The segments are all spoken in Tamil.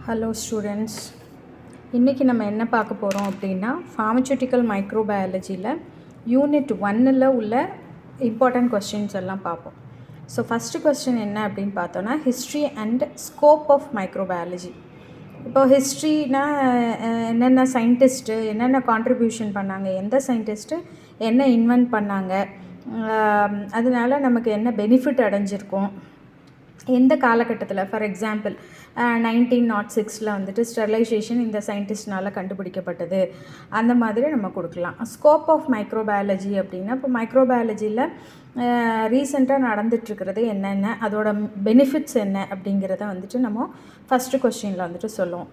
ஹலோ ஸ்டூடெண்ட்ஸ், இன்றைக்கி நம்ம என்ன பார்க்க போகிறோம் அப்படின்னா ஃபார்மசூட்டிக்கல் மைக்ரோபயாலஜியில் யூனிட் 1ல் உள்ள இம்பார்ட்டண்ட் கொஸ்டின்ஸ் எல்லாம் பார்ப்போம். ஸோ ஃபஸ்ட்டு கொஸ்டின் என்ன அப்படின்னு பார்த்தோன்னா history and scope of microbiology. இப்போ ஹிஸ்ட்ரினா என்னென்ன சயின்டிஸ்ட்டு என்னென்ன கான்ட்ரிபியூஷன் பண்ணாங்க, எந்த சயின்டிஸ்ட்டு என்ன இன்வென்ட் பண்ணாங்க, அதனால நமக்கு என்ன பெனிஃபிட் அடைஞ்சிருக்கும், எந்த காலகட்டத்தில், ஃபார் எக்ஸாம்பிள் 1906 வந்துட்டு ஸ்டெர்லைசேஷன் இந்த சயின்டிஸ்ட்னால் கண்டுபிடிக்கப்பட்டது, அந்த மாதிரி நம்ம கொடுக்கலாம். ஸ்கோப் ஆஃப் மைக்ரோபயாலஜி அப்படின்னா இப்போ மைக்ரோபயாலஜியில் ரீசெண்டாக நடந்துகிட்ருக்கிறது என்னென்ன, அதோட பெனிஃபிட்ஸ் என்ன அப்படிங்கிறத வந்துட்டு நம்ம ஃபஸ்ட்டு கொஸ்டினில் வந்துட்டு சொல்லுவோம்.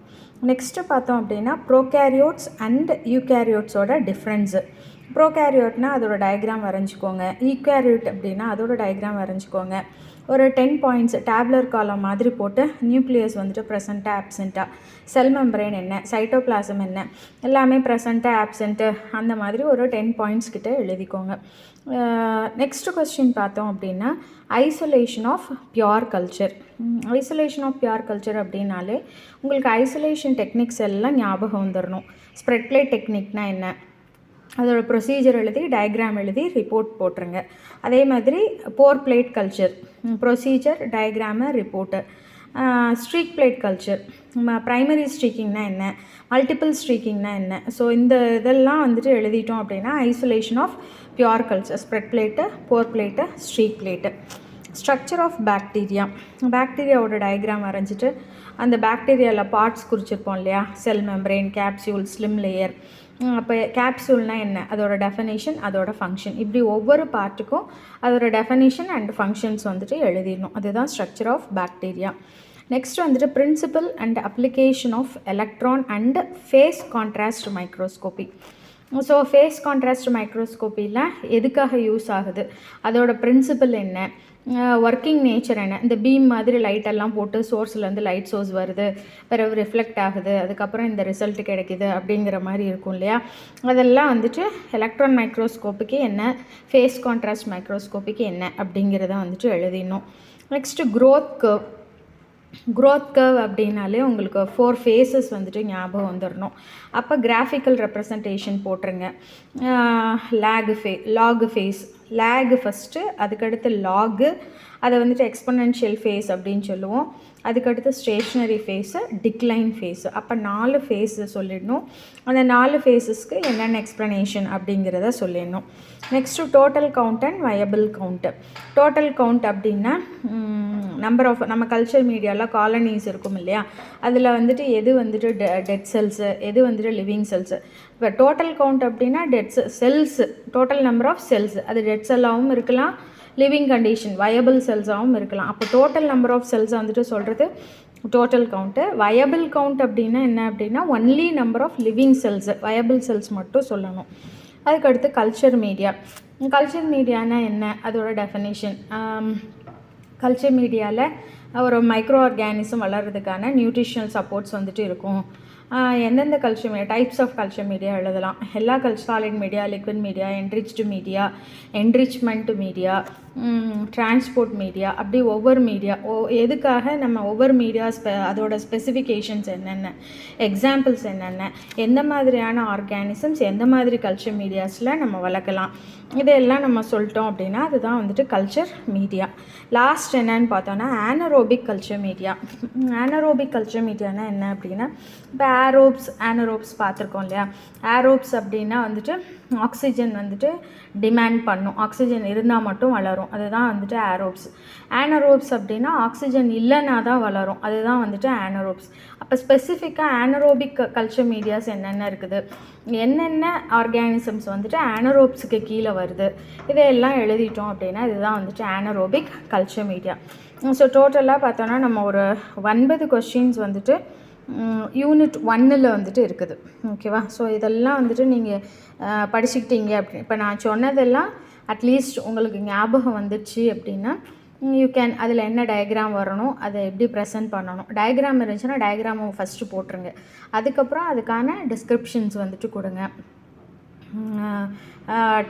நெக்ஸ்ட்டு பார்த்தோம் அப்படின்னா ப்ரோகேரியோட்ஸ் அண்ட் யூகேரியோட்ஸோட டிஃப்ரென்ஸு. ப்ரோகேரியோட்னா அதோட டயக்ராம் வரைஞ்சிக்கோங்க, ஈகேரியோட் அப்படின்னா அதோட டயக்ராம் வரைஞ்சிக்கோங்க. ஒரு 10 பாயிண்ட்ஸ் டேப்லர் காலம் மாதிரி போட்டு நியூக்ளியஸ் வந்துட்டு ப்ரெசண்ட்டாக ஆப்செண்ட்டாக, செல் மெம்பரேன் என்ன, சைட்டோபிளாசம் என்ன, எல்லாமே ப்ரெசண்ட்டாக ஆப்சென்ட்டு, அந்த மாதிரி ஒரு 10 பாயிண்ட்ஸ் கிட்ட எழுதிக்கோங்க. நெக்ஸ்ட் கொஸ்டின் பார்த்தோம் அப்படின்னா isolation of pure culture. Isolation of pure culture அப்படின்னாலே உங்களுக்கு ஐசோலேஷன் டெக்னிக்ஸ் எல்லாம் ஞாபகம் வந்துடணும். ஸ்ப்ரெட் பிளேட் டெக்னிக்னா என்ன, அதோட ப்ரொசீஜர் எழுதி டயக்ராம் எழுதி ரிப்போர்ட் போட்டுருங்க. அதே மாதிரி pour plate culture procedure diagram report. Streak plate culture primary ஸ்ட்ரீக்கிங்னா என்ன, மல்டிபிள் ஸ்ட்ரீக்கிங்னா என்ன. ஸோ இந்த இதெல்லாம் வந்துட்டு எழுதிட்டோம் அப்படின்னா isolation of pure culture, spread plate, pour plate, streak plate. Structure of bacteria, பாக்டீரியாவோட டயக்ராம் வரைஞ்சிட்டு அந்த பாக்டீரியாவில் பார்ட்ஸ் குறிச்சிருப்போம் இல்லையா, cell membrane, capsule, slime layer. அப்போ கேப்சூல்னால் என்ன, அதோட டெஃபனிஷன், அதோட ஃபங்க்ஷன், இப்படி ஒவ்வொரு பார்ட்டுக்கும் அதோட டெஃபனிஷன் அண்ட் ஃபங்க்ஷன்ஸ் வந்துட்டு எழுதிடணும். அதுதான் ஸ்ட்ரக்சர் ஆஃப் பாக்டீரியா. நெக்ஸ்ட் வந்துட்டு principle and application of electron and phase contrast microscopy. So phase contrast மைக்ரோஸ்கோப்பியில் எதுக்காக யூஸ் ஆகுது, அதோட பிரின்சிபல் என்ன, ஒர்க்கிங் நேச்சர் என்ன. இந்த பீம் மாதிரி லைட்டெல்லாம் போட்டு சோர்ஸ்லேருந்து லைட் சோர்ஸ் வருது, பிறகு ரிஃப்ளெக்ட் ஆகுது, அதுக்கப்புறம் இந்த ரிசல்ட் கிடைக்குது அப்படிங்கிற மாதிரி இருக்கும் இல்லையா. அதெல்லாம் வந்துட்டு எலக்ட்ரான் மைக்ரோஸ்கோப்புக்கு என்ன, ஃபேஸ் கான்ட்ராஸ்ட் மைக்ரோஸ்கோப்பிக்கு என்ன அப்படிங்கிறத வந்துட்டு எழுதிடணும். Next growth curve. Growth curve அப்படின்னாலே உங்களுக்கு 4 ஃபேஸஸ் வந்துட்டு ஞாபகம் வந்துடணும். அப்போ கிராஃபிக்கல் ரெப்ரசன்டேஷன் போட்டுருங்க. லாகு ஃபேஸ், லேகு ஃபஸ்ட்டு, அதுக்கடுத்து லாகு, அதை வந்துட்டு எக்ஸ்பொனென்ஷியல் ஃபேஸ் அப்படின்னு சொல்லுவோம். அதுக்கடுத்து ஸ்டேஷ்னரி ஃபேஸு, டிக்ளைன் ஃபேஸு. அப்போ 4 ஃபேஸு சொல்லிடணும். அந்த 4 ஃபேஸஸ்க்கு என்னென்ன எக்ஸ்ப்ளனேஷன் அப்படிங்கிறத சொல்லிடணும். Next total count and viable count. Total count அப்படின்னா நம்பர் ஆஃப், நம்ம கல்ச்சர் மீடியாவில் காலனிஸ் இருக்கும் இல்லையா, அதில் வந்துட்டு எது வந்துட்டு டெட் செல்ஸு, எது வந்துட்டு லிவிங் செல்ஸு. இப்போ டோட்டல் கவுண்ட் அப்படின்னா cells, total number of cells, அது டெட் செல்லாகவும் இருக்கலாம், லிவிங் கண்டிஷன் வயபிள் செல்ஸாகவும் இருக்கலாம். அப்போ டோட்டல் நம்பர் ஆஃப் செல்ஸை வந்துட்டு சொல்கிறது டோட்டல் கவுண்ட்டு. வயபிள் கவுண்ட் அப்படின்னா என்ன அப்படின்னா only number of living cells, viable cells மட்டும் சொல்லணும். அதுக்கடுத்து கல்ச்சர் மீடியா. கல்ச்சர் மீடியானா என்ன, அதோட டெஃபனிஷன். கல்ச்சர் மீடியாவில் ஒரு மைக்ரோ ஆர்கானிசம் வளர்கிறதுக்கான நியூட்ரிஷனல் சப்போர்ட்ஸ் வந்துட்டு இருக்கும். எந்தெந்த culture media, types of culture media எழுதலாம். எல்லா solid media, liquid media, enriched media, enrichment media, transport media, அப்படி ஒவ்வொரு மீடியா எதுக்காக நம்ம ஒவ்வொரு மீடியா அதோட ஸ்பெசிஃபிகேஷன்ஸ் என்னென்ன, எக்ஸாம்பிள்ஸ் என்னென்ன, எந்த மாதிரியான ஆர்கானிசம்ஸ் எந்த மாதிரி கல்ச்சர் மீடியாஸில் நம்ம வளர்க்கலாம், இதெல்லாம் நம்ம சொல்லிட்டோம் அப்படின்னா அதுதான் வந்துட்டு கல்ச்சர் மீடியா. லாஸ்ட் என்னன்னு பார்த்தோன்னா anaerobic culture media. Anaerobic culture மீடியானா என்ன அப்படின்னா இப்போ ஆனரோப்ஸ் பார்த்துருக்கோம் இல்லையா. ஆரோப்ஸ் அப்படின்னா வந்துட்டு ஆக்சிஜன் வந்துட்டு டிமாண்ட் பண்ணும், ஆக்சிஜன் இருந்தால் மட்டும் வளரும், அதுதான் வந்துட்டு ஆரோப்ஸ். ஆனரோப்ஸ் அப்படின்னா ஆக்சிஜன் இல்லைன்னா தான் வளரும், அதுதான் வந்துட்டு ஆனரோப்ஸ். அப்போ ஸ்பெசிஃபிக்காக ஆனரோபிக் கல்ச்சர் மீடியாஸ் என்னென்ன இருக்குது, என்னென்ன ஆர்கானிசம்ஸ் வந்துட்டு ஆனரோப்ஸுக்கு கீழே வருது, இதையெல்லாம் எழுதிட்டோம் அப்படின்னா இதுதான் வந்துட்டு ஆனரோபிக் கல்ச்சர் மீடியா. ஸோ டோட்டலாக பார்த்தோன்னா நம்ம ஒரு 9 கொஸ்டின்ஸ் வந்துட்டு யூனிட் 1ல் வந்துட்டு இருக்குது. ஓகேவா. ஸோ இதெல்லாம் வந்துட்டு நீங்கள் படிச்சுக்கிட்டீங்க அப்படி, இப்போ நான் சொன்னதெல்லாம் அட்லீஸ்ட் உங்களுக்கு ஞாபகம் வந்துடுச்சு அப்படின்னா யூ கேன், அதில் என்ன டயக்ராம் வரணும், அதை எப்படி ப்ரெசென்ட் பண்ணணும், டயக்ராம் இருந்துச்சுன்னா டயக்ராமை ஃபஸ்ட்டு போட்டுருங்க. அதுக்கப்புறம் அதுக்கான டிஸ்கிரிப்ஷன்ஸ் வந்துட்டு கொடுங்க.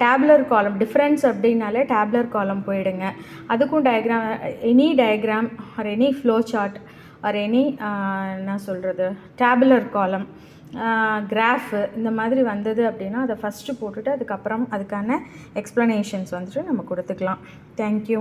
டேப்லர் காலம் டிஃப்ரென்ஸ் அப்படின்னாலே டேப்லர் காலம் போயிடுங்க. அதுக்கும் diagram, any diagram or any flow chart or any என்ன சொல்கிறது டேபுலர் காலம் கிராஃபு இந்த மாதிரி வந்தது அப்படின்னா அதை ஃபஸ்ட்டு போட்டுட்டு அதுக்கப்புறம் அதுக்கான எக்ஸ்ப்ளனேஷன்ஸ் வந்துட்டு நம்ம கொடுத்துக்கலாம். தேங்க்யூ.